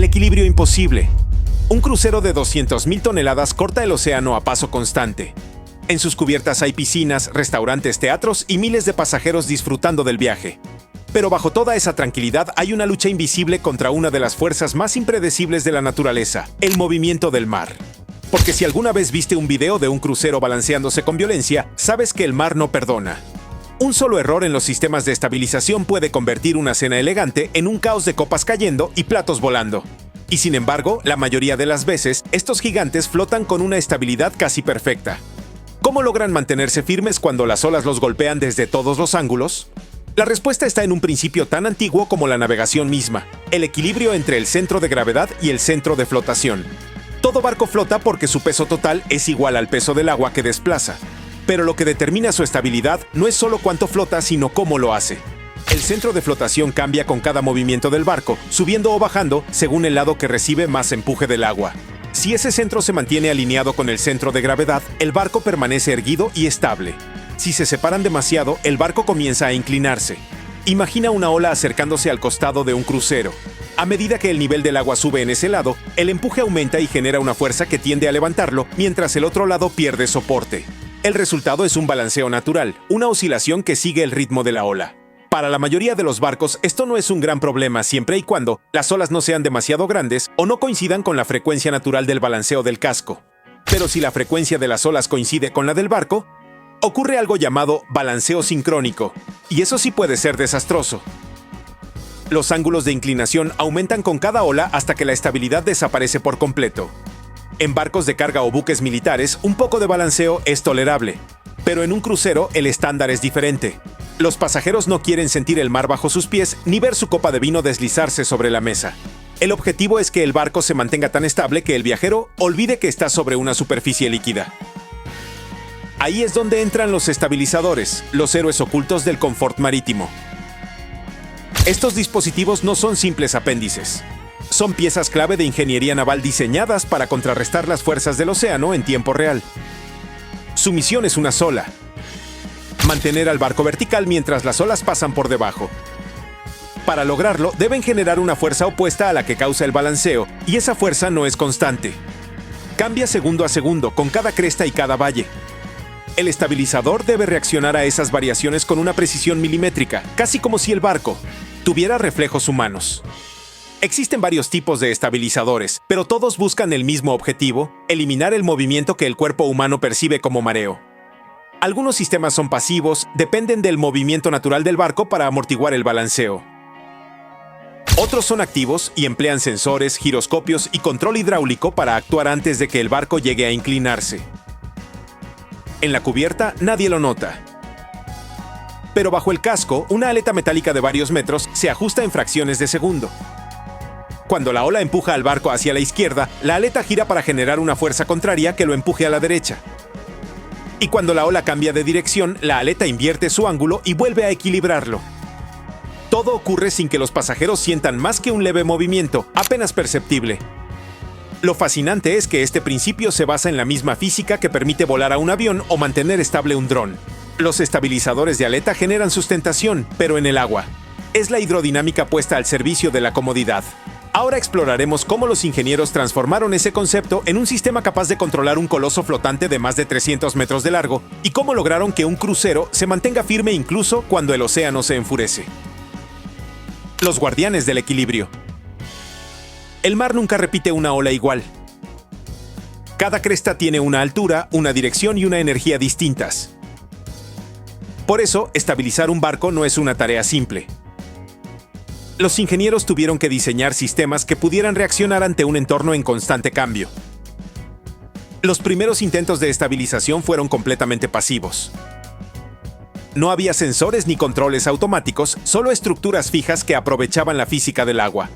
El equilibrio imposible. Un crucero de 200.000 toneladas corta el océano a paso constante. En sus cubiertas hay piscinas, restaurantes, teatros y miles de pasajeros disfrutando del viaje. Pero bajo toda esa tranquilidad hay una lucha invisible contra una de las fuerzas más impredecibles de la naturaleza, el movimiento del mar. Porque si alguna vez viste un video de un crucero balanceándose con violencia, sabes que el mar no perdona. Un solo error en los sistemas de estabilización puede convertir una cena elegante en un caos de copas cayendo y platos volando. Y sin embargo, la mayoría de las veces, estos gigantes flotan con una estabilidad casi perfecta. ¿Cómo logran mantenerse firmes cuando las olas los golpean desde todos los ángulos? La respuesta está en un principio tan antiguo como la navegación misma, el equilibrio entre el centro de gravedad y el centro de flotación. Todo barco flota porque su peso total es igual al peso del agua que desplaza. Pero lo que determina su estabilidad no es solo cuánto flota, sino cómo lo hace. El centro de flotación cambia con cada movimiento del barco, subiendo o bajando según el lado que recibe más empuje del agua. Si ese centro se mantiene alineado con el centro de gravedad, el barco permanece erguido y estable. Si se separan demasiado, el barco comienza a inclinarse. Imagina una ola acercándose al costado de un crucero. A medida que el nivel del agua sube en ese lado, el empuje aumenta y genera una fuerza que tiende a levantarlo, mientras el otro lado pierde soporte. El resultado es un balanceo natural, una oscilación que sigue el ritmo de la ola. Para la mayoría de los barcos, esto no es un gran problema siempre y cuando las olas no sean demasiado grandes o no coincidan con la frecuencia natural del balanceo del casco. Pero si la frecuencia de las olas coincide con la del barco, ocurre algo llamado balanceo sincrónico, y eso sí puede ser desastroso. Los ángulos de inclinación aumentan con cada ola hasta que la estabilidad desaparece por completo. En barcos de carga o buques militares, un poco de balanceo es tolerable, pero en un crucero el estándar es diferente. Los pasajeros no quieren sentir el mar bajo sus pies ni ver su copa de vino deslizarse sobre la mesa. El objetivo es que el barco se mantenga tan estable que el viajero olvide que está sobre una superficie líquida. Ahí es donde entran los estabilizadores, los héroes ocultos del confort marítimo. Estos dispositivos no son simples apéndices. Son piezas clave de ingeniería naval diseñadas para contrarrestar las fuerzas del océano en tiempo real. Su misión es una sola: mantener al barco vertical mientras las olas pasan por debajo. Para lograrlo, deben generar una fuerza opuesta a la que causa el balanceo, y esa fuerza no es constante. Cambia segundo a segundo, con cada cresta y cada valle. El estabilizador debe reaccionar a esas variaciones con una precisión milimétrica, casi como si el barco tuviera reflejos humanos. Existen varios tipos de estabilizadores, pero todos buscan el mismo objetivo: eliminar el movimiento que el cuerpo humano percibe como mareo. Algunos sistemas son pasivos, dependen del movimiento natural del barco para amortiguar el balanceo. Otros son activos y emplean sensores, giroscopios y control hidráulico para actuar antes de que el barco llegue a inclinarse. En la cubierta nadie lo nota. Pero bajo el casco, una aleta metálica de varios metros se ajusta en fracciones de segundo. Cuando la ola empuja al barco hacia la izquierda, la aleta gira para generar una fuerza contraria que lo empuje a la derecha. Y cuando la ola cambia de dirección, la aleta invierte su ángulo y vuelve a equilibrarlo. Todo ocurre sin que los pasajeros sientan más que un leve movimiento, apenas perceptible. Lo fascinante es que este principio se basa en la misma física que permite volar a un avión o mantener estable un dron. Los estabilizadores de aleta generan sustentación, pero en el agua. Es la hidrodinámica puesta al servicio de la comodidad. Ahora exploraremos cómo los ingenieros transformaron ese concepto en un sistema capaz de controlar un coloso flotante de más de 300 metros de largo, y cómo lograron que un crucero se mantenga firme incluso cuando el océano se enfurece. Los guardianes del equilibrio. El mar nunca repite una ola igual. Cada cresta tiene una altura, una dirección y una energía distintas. Por eso, estabilizar un barco no es una tarea simple. Los ingenieros tuvieron que diseñar sistemas que pudieran reaccionar ante un entorno en constante cambio. Los primeros intentos de estabilización fueron completamente pasivos. No había sensores ni controles automáticos, solo estructuras fijas que aprovechaban la física del agua.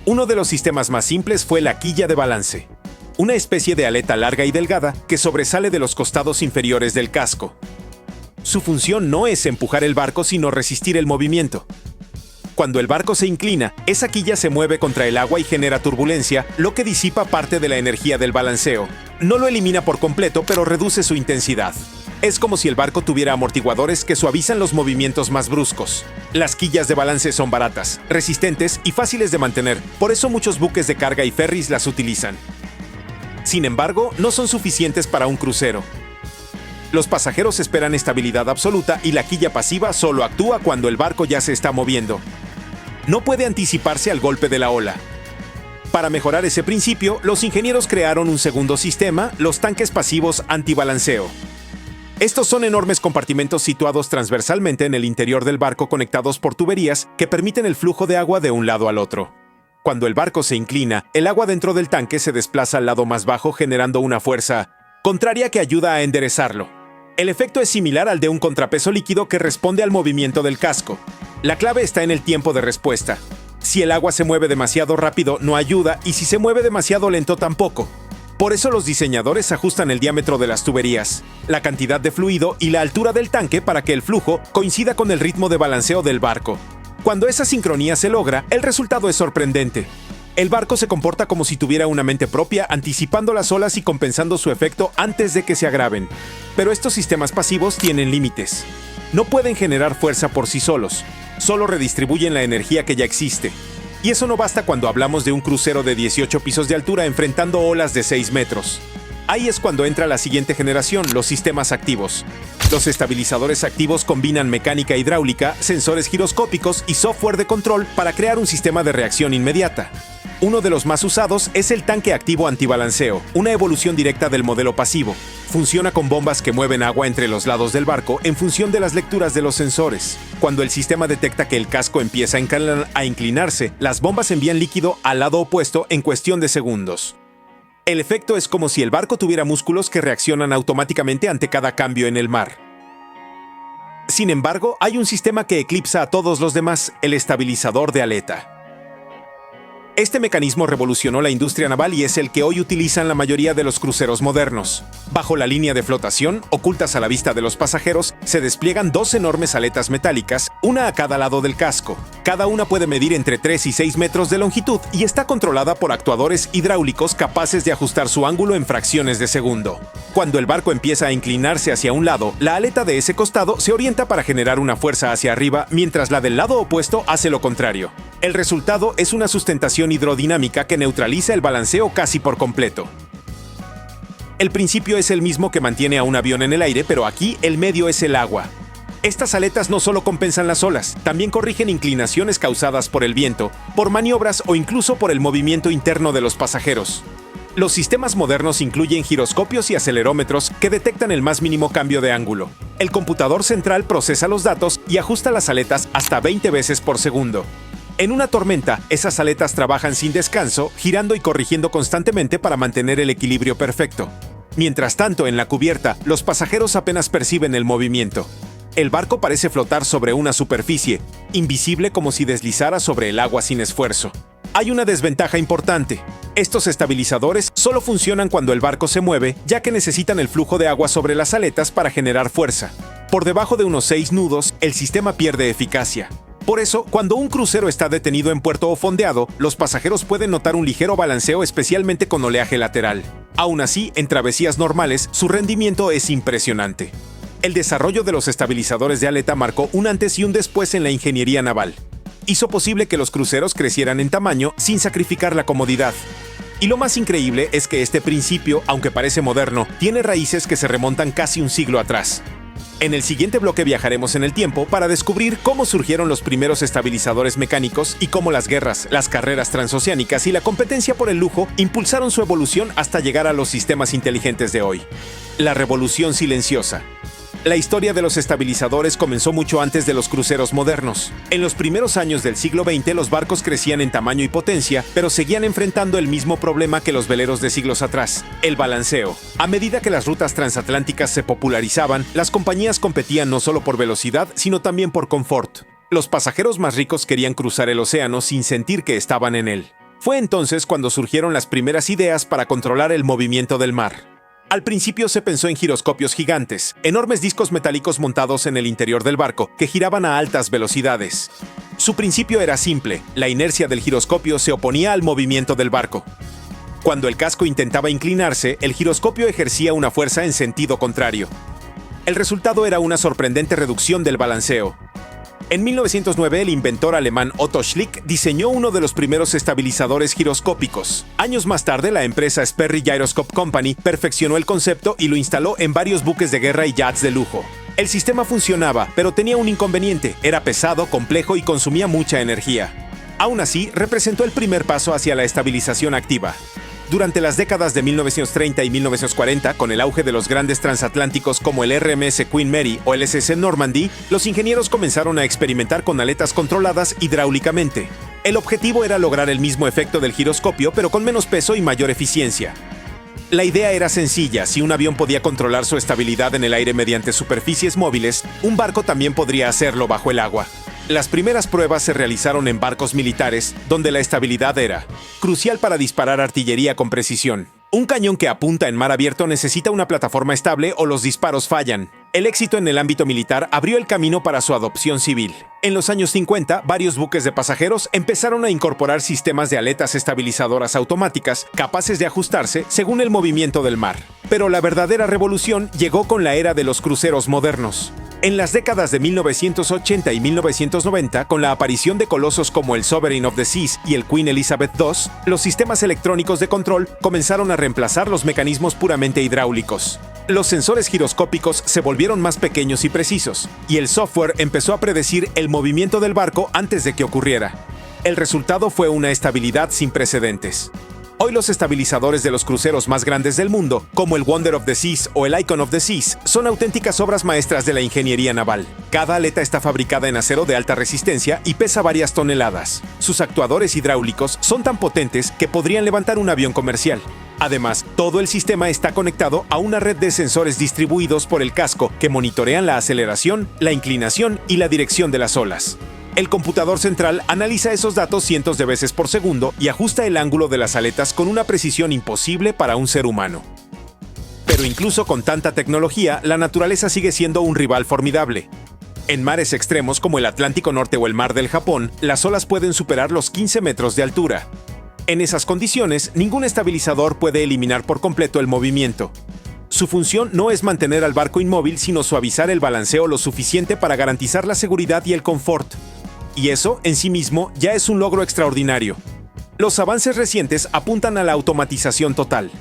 Uno de los sistemas más simples fue la quilla de balance, una especie de aleta larga y delgada que sobresale de los costados inferiores del casco. Su función no es empujar el barco, sino resistir el movimiento. Cuando el barco se inclina, esa quilla se mueve contra el agua y genera turbulencia, lo que disipa parte de la energía del balanceo. No lo elimina por completo, pero reduce su intensidad. Es como si el barco tuviera amortiguadores que suavizan los movimientos más bruscos. Las quillas de balance son baratas, resistentes y fáciles de mantener, por eso muchos buques de carga y ferries las utilizan. Sin embargo, no son suficientes para un crucero. Los pasajeros esperan estabilidad absoluta y la quilla pasiva solo actúa cuando el barco ya se está moviendo. No puede anticiparse al golpe de la ola. Para mejorar ese principio, los ingenieros crearon un segundo sistema, los tanques pasivos antibalanceo. Estos son enormes compartimentos situados transversalmente en el interior del barco conectados por tuberías que permiten el flujo de agua de un lado al otro. Cuando el barco se inclina, el agua dentro del tanque se desplaza al lado más bajo generando una fuerza contraria que ayuda a enderezarlo. El efecto es similar al de un contrapeso líquido que responde al movimiento del casco. La clave está en el tiempo de respuesta. Si el agua se mueve demasiado rápido, no ayuda, y si se mueve demasiado lento, tampoco. Por eso los diseñadores ajustan el diámetro de las tuberías, la cantidad de fluido y la altura del tanque para que el flujo coincida con el ritmo de balanceo del barco. Cuando esa sincronía se logra, el resultado es sorprendente. El barco se comporta como si tuviera una mente propia, anticipando las olas y compensando su efecto antes de que se agraven. Pero estos sistemas pasivos tienen límites. No pueden generar fuerza por sí solos, solo redistribuyen la energía que ya existe. Y eso no basta cuando hablamos de un crucero de 18 pisos de altura enfrentando olas de 6 metros. Ahí es cuando entra la siguiente generación, los sistemas activos. Los estabilizadores activos combinan mecánica hidráulica, sensores giroscópicos y software de control para crear un sistema de reacción inmediata. Uno de los más usados es el tanque activo antibalanceo, una evolución directa del modelo pasivo. Funciona con bombas que mueven agua entre los lados del barco en función de las lecturas de los sensores. Cuando el sistema detecta que el casco empieza a inclinarse, las bombas envían líquido al lado opuesto en cuestión de segundos. El efecto es como si el barco tuviera músculos que reaccionan automáticamente ante cada cambio en el mar. Sin embargo, hay un sistema que eclipsa a todos los demás, el estabilizador de aleta. Este mecanismo revolucionó la industria naval y es el que hoy utilizan la mayoría de los cruceros modernos. Bajo la línea de flotación, ocultas a la vista de los pasajeros, se despliegan dos enormes aletas metálicas, una a cada lado del casco. Cada una puede medir entre 3 y 6 metros de longitud y está controlada por actuadores hidráulicos capaces de ajustar su ángulo en fracciones de segundo. Cuando el barco empieza a inclinarse hacia un lado, la aleta de ese costado se orienta para generar una fuerza hacia arriba, mientras la del lado opuesto hace lo contrario. El resultado es una sustentación hidrodinámica que neutraliza el balanceo casi por completo. El principio es el mismo que mantiene a un avión en el aire, pero aquí el medio es el agua. Estas aletas no solo compensan las olas, también corrigen inclinaciones causadas por el viento, por maniobras o incluso por el movimiento interno de los pasajeros. Los sistemas modernos incluyen giroscopios y acelerómetros que detectan el más mínimo cambio de ángulo. El computador central procesa los datos y ajusta las aletas hasta 20 veces por segundo. En una tormenta, esas aletas trabajan sin descanso, girando y corrigiendo constantemente para mantener el equilibrio perfecto. Mientras tanto, en la cubierta, los pasajeros apenas perciben el movimiento. El barco parece flotar sobre una superficie, invisible como si deslizara sobre el agua sin esfuerzo. Hay una desventaja importante. Estos estabilizadores solo funcionan cuando el barco se mueve, ya que necesitan el flujo de agua sobre las aletas para generar fuerza. Por debajo de unos 6 nudos, el sistema pierde eficacia. Por eso, cuando un crucero está detenido en puerto o fondeado, los pasajeros pueden notar un ligero balanceo, especialmente con oleaje lateral. Aún así, en travesías normales, su rendimiento es impresionante. El desarrollo de los estabilizadores de aleta marcó un antes y un después en la ingeniería naval. Hizo posible que los cruceros crecieran en tamaño sin sacrificar la comodidad. Y lo más increíble es que este principio, aunque parece moderno, tiene raíces que se remontan casi un siglo atrás. En el siguiente bloque viajaremos en el tiempo para descubrir cómo surgieron los primeros estabilizadores mecánicos y cómo las guerras, las carreras transoceánicas y la competencia por el lujo impulsaron su evolución hasta llegar a los sistemas inteligentes de hoy. La revolución silenciosa. La historia de los estabilizadores comenzó mucho antes de los cruceros modernos. En los primeros años del siglo XX, los barcos crecían en tamaño y potencia, pero seguían enfrentando el mismo problema que los veleros de siglos atrás: el balanceo. A medida que las rutas transatlánticas se popularizaban, las compañías competían no solo por velocidad, sino también por confort. Los pasajeros más ricos querían cruzar el océano sin sentir que estaban en él. Fue entonces cuando surgieron las primeras ideas para controlar el movimiento del mar. Al principio se pensó en giroscopios gigantes, enormes discos metálicos montados en el interior del barco que giraban a altas velocidades. Su principio era simple: la inercia del giroscopio se oponía al movimiento del barco. Cuando el casco intentaba inclinarse, el giroscopio ejercía una fuerza en sentido contrario. El resultado era una sorprendente reducción del balanceo. En 1909, el inventor alemán Otto Schlick diseñó uno de los primeros estabilizadores giroscópicos. Años más tarde, la empresa Sperry Gyroscope Company perfeccionó el concepto y lo instaló en varios buques de guerra y yachts de lujo. El sistema funcionaba, pero tenía un inconveniente: era pesado, complejo y consumía mucha energía. Aún así, representó el primer paso hacia la estabilización activa. Durante las décadas de 1930 y 1940, con el auge de los grandes transatlánticos como el RMS Queen Mary o el SS Normandy, los ingenieros comenzaron a experimentar con aletas controladas hidráulicamente. El objetivo era lograr el mismo efecto del giroscopio, pero con menos peso y mayor eficiencia. La idea era sencilla: si un avión podía controlar su estabilidad en el aire mediante superficies móviles, un barco también podría hacerlo bajo el agua. Las primeras pruebas se realizaron en barcos militares, donde la estabilidad era crucial para disparar artillería con precisión. Un cañón que apunta en mar abierto necesita una plataforma estable o los disparos fallan. El éxito en el ámbito militar abrió el camino para su adopción civil. En los años 50, varios buques de pasajeros empezaron a incorporar sistemas de aletas estabilizadoras automáticas capaces de ajustarse según el movimiento del mar. Pero la verdadera revolución llegó con la era de los cruceros modernos. En las décadas de 1980 y 1990, con la aparición de colosos como el Sovereign of the Seas y el Queen Elizabeth II, los sistemas electrónicos de control comenzaron a reemplazar los mecanismos puramente hidráulicos. Los sensores giroscópicos se volvieron más pequeños y precisos, y el software empezó a predecir el movimiento del barco antes de que ocurriera. El resultado fue una estabilidad sin precedentes. Hoy los estabilizadores de los cruceros más grandes del mundo, como el Wonder of the Seas o el Icon of the Seas, son auténticas obras maestras de la ingeniería naval. Cada aleta está fabricada en acero de alta resistencia y pesa varias toneladas. Sus actuadores hidráulicos son tan potentes que podrían levantar un avión comercial. Además, todo el sistema está conectado a una red de sensores distribuidos por el casco que monitorean la aceleración, la inclinación y la dirección de las olas. El computador central analiza esos datos cientos de veces por segundo y ajusta el ángulo de las aletas con una precisión imposible para un ser humano. Pero incluso con tanta tecnología, la naturaleza sigue siendo un rival formidable. En mares extremos como el Atlántico Norte o el Mar del Japón, las olas pueden superar los 15 metros de altura. En esas condiciones, ningún estabilizador puede eliminar por completo el movimiento. Su función no es mantener al barco inmóvil, sino suavizar el balanceo lo suficiente para garantizar la seguridad y el confort. Y eso, en sí mismo, ya es un logro extraordinario. Los avances recientes apuntan a la automatización total.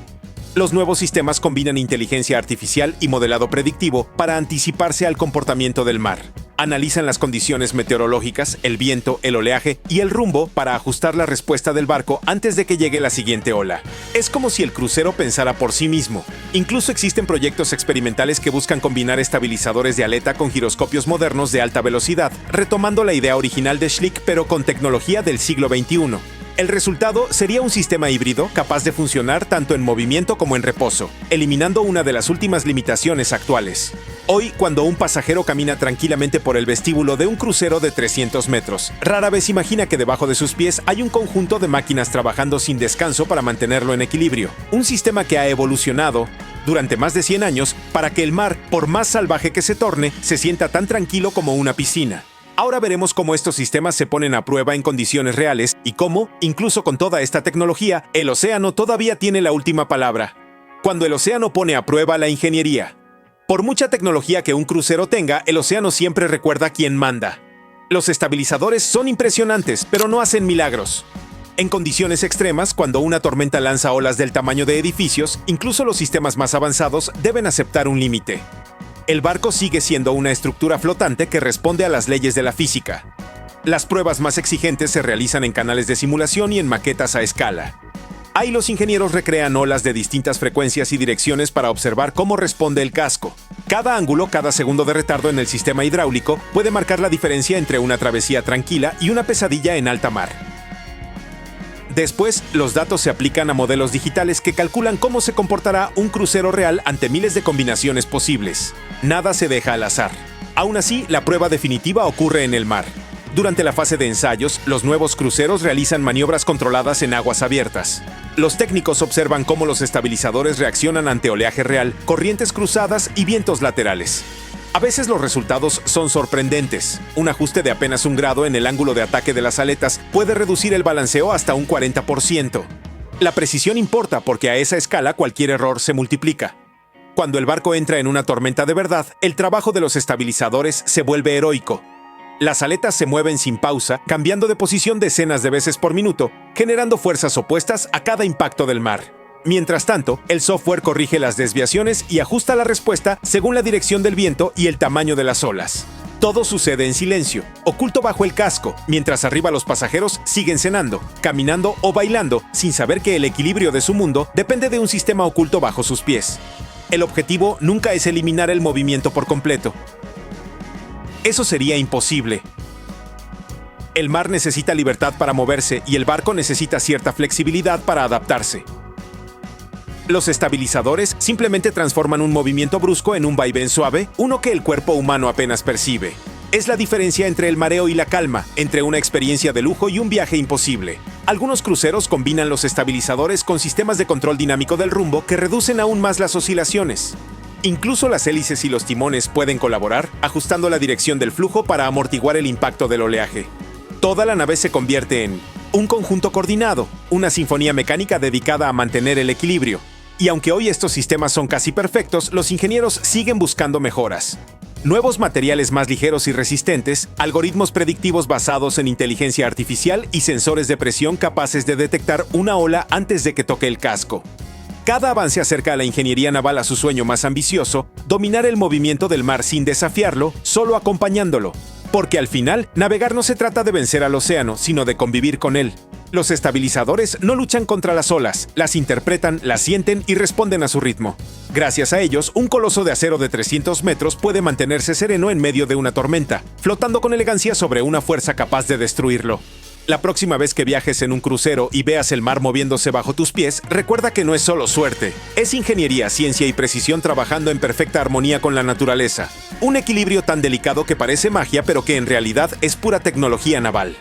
Los nuevos sistemas combinan inteligencia artificial y modelado predictivo para anticiparse al comportamiento del mar. Analizan las condiciones meteorológicas, el viento, el oleaje y el rumbo para ajustar la respuesta del barco antes de que llegue la siguiente ola. Es como si el crucero pensara por sí mismo. Incluso existen proyectos experimentales que buscan combinar estabilizadores de aleta con giroscopios modernos de alta velocidad, retomando la idea original de Schlick pero con tecnología del siglo XXI. El resultado sería un sistema híbrido capaz de funcionar tanto en movimiento como en reposo, eliminando una de las últimas limitaciones actuales. Hoy, cuando un pasajero camina tranquilamente por el vestíbulo de un crucero de 300 metros, rara vez imagina que debajo de sus pies hay un conjunto de máquinas trabajando sin descanso para mantenerlo en equilibrio. Un sistema que ha evolucionado durante más de 100 años para que el mar, por más salvaje que se torne, se sienta tan tranquilo como una piscina. Ahora veremos cómo estos sistemas se ponen a prueba en condiciones reales y cómo, incluso con toda esta tecnología, el océano todavía tiene la última palabra. Cuando el océano pone a prueba la ingeniería. Por mucha tecnología que un crucero tenga, el océano siempre recuerda quién manda. Los estabilizadores son impresionantes, pero no hacen milagros. En condiciones extremas, cuando una tormenta lanza olas del tamaño de edificios, incluso los sistemas más avanzados deben aceptar un límite. El barco sigue siendo una estructura flotante que responde a las leyes de la física. Las pruebas más exigentes se realizan en canales de simulación y en maquetas a escala. Ahí los ingenieros recrean olas de distintas frecuencias y direcciones para observar cómo responde el casco. Cada ángulo, cada segundo de retardo en el sistema hidráulico puede marcar la diferencia entre una travesía tranquila y una pesadilla en alta mar. Después, los datos se aplican a modelos digitales que calculan cómo se comportará un crucero real ante miles de combinaciones posibles. Nada se deja al azar. Aún así, la prueba definitiva ocurre en el mar. Durante la fase de ensayos, los nuevos cruceros realizan maniobras controladas en aguas abiertas. Los técnicos observan cómo los estabilizadores reaccionan ante oleaje real, corrientes cruzadas y vientos laterales. A veces los resultados son sorprendentes. Un ajuste de apenas 1 grado en el ángulo de ataque de las aletas puede reducir el balanceo hasta un 40%. La precisión importa porque a esa escala cualquier error se multiplica. Cuando el barco entra en una tormenta de verdad, el trabajo de los estabilizadores se vuelve heroico. Las aletas se mueven sin pausa, cambiando de posición decenas de veces por minuto, generando fuerzas opuestas a cada impacto del mar. Mientras tanto, el software corrige las desviaciones y ajusta la respuesta según la dirección del viento y el tamaño de las olas. Todo sucede en silencio, oculto bajo el casco, mientras arriba los pasajeros siguen cenando, caminando o bailando, sin saber que el equilibrio de su mundo depende de un sistema oculto bajo sus pies. El objetivo nunca es eliminar el movimiento por completo. Eso sería imposible. El mar necesita libertad para moverse y el barco necesita cierta flexibilidad para adaptarse. Los estabilizadores simplemente transforman un movimiento brusco en un vaivén suave, uno que el cuerpo humano apenas percibe. Es la diferencia entre el mareo y la calma, entre una experiencia de lujo y un viaje imposible. Algunos cruceros combinan los estabilizadores con sistemas de control dinámico del rumbo que reducen aún más las oscilaciones. Incluso las hélices y los timones pueden colaborar, ajustando la dirección del flujo para amortiguar el impacto del oleaje. Toda la nave se convierte en un conjunto coordinado, una sinfonía mecánica dedicada a mantener el equilibrio. Y aunque hoy estos sistemas son casi perfectos, los ingenieros siguen buscando mejoras. Nuevos materiales más ligeros y resistentes, algoritmos predictivos basados en inteligencia artificial y sensores de presión capaces de detectar una ola antes de que toque el casco. Cada avance acerca a la ingeniería naval a su sueño más ambicioso, dominar el movimiento del mar sin desafiarlo, solo acompañándolo. Porque al final, navegar no se trata de vencer al océano, sino de convivir con él. Los estabilizadores no luchan contra las olas, las interpretan, las sienten y responden a su ritmo. Gracias a ellos, un coloso de acero de 300 metros puede mantenerse sereno en medio de una tormenta, flotando con elegancia sobre una fuerza capaz de destruirlo. La próxima vez que viajes en un crucero y veas el mar moviéndose bajo tus pies, recuerda que no es solo suerte. Es ingeniería, ciencia y precisión trabajando en perfecta armonía con la naturaleza. Un equilibrio tan delicado que parece magia, pero que en realidad es pura tecnología naval.